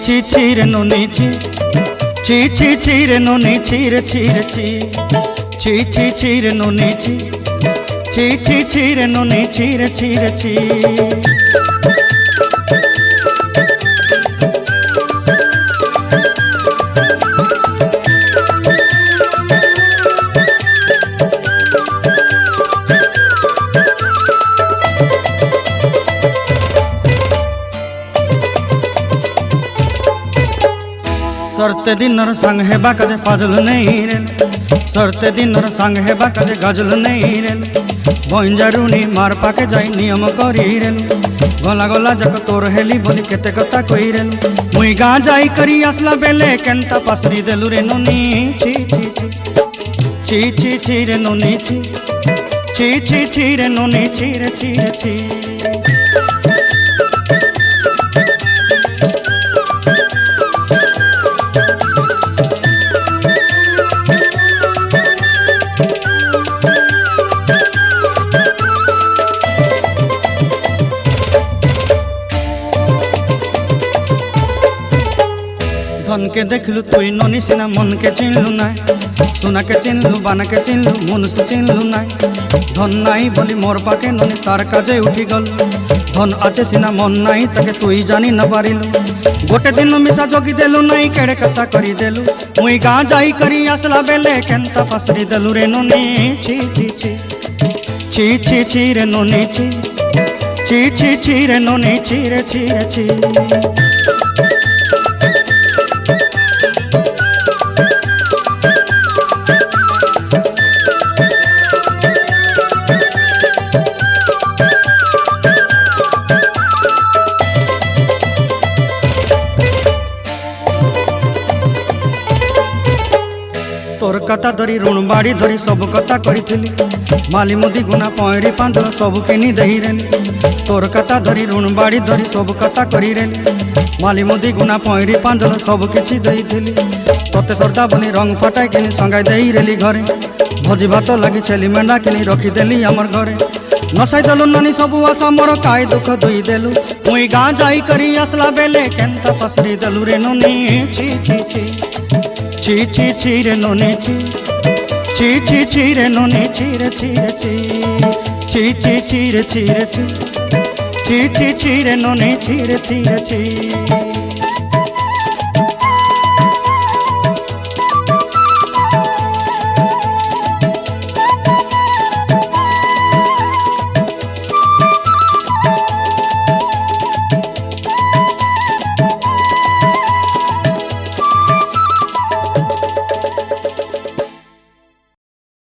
ছি ছি রে নুনি ছি ছি ছি ছি রে নুনি ছি রে ছি রে ছি ছি ছি ছি রে নুনি ছি ছি ছি ছি রে নুনি ছি রে ছি রে ছি। सरते दिनर संग हेबा काजे पाजल नहीं रे सरते दिनर संग हेबा काजे गजल नहीं रे बंजारुनी मार पाके जाई नियम करी रे गला गला जक तोर हेली बोली केते कथा कही रे मुई गाँ जाई करी आसला बेले केंता पासरी देलु रे नुनी छी छी छी छी छी छी रे नुनी छी छी छी छी रे नुनी छी रे छी रे छी। धन के देखलु तुई ननी सिना मन के चिन्हलु नाई सुना के चिन्हलु बाना के चिन्हलु मुनुष चिन्हलु नाई धन नाई बोली मोर पाके ननी तार काजे उठी गल धन आचे सिना मन नाई ताके तुई जानी न पारिलु गोटे दिन मिसा जोगी देलु नाई केड़े कथा करी देलु मुई गाँ जाई करी आसला बेले केंता पासरी देलु रे ननी छी छी छी छी छी छी रे ननी छी छी छी छी रे ननी छी रे छी रे छी। तोर कथा धरी ऋण बाड़ी धरी सब कथा करी माली मुदी गुना पहरी पांदल सब किनी दही रेली तोर कथा धरी ऋण बाड़ी धरी सब कथा करी रेली माली मुदी गुना पहरी पांदल सब किछि दही थी तोते सरदा बनी रंग फटाई किनी संगाई दही रेली घरे भोजी भात लगी छेली मेंढा किनी रखीदेली आमर घरे नसाई देलु नानी सबू आशा मोर काय दुख दुई देलु मुई गाँ जाई करी आसला बेले केंता पसरी देलु रे नुनी छी छी छी ची ची ची रे नुनी ची ची ची ची रे नुनी ची रे ची रे ची ची ची ची रे ची रे ची ची ची ची रे नुनी ची रे ची रे ची।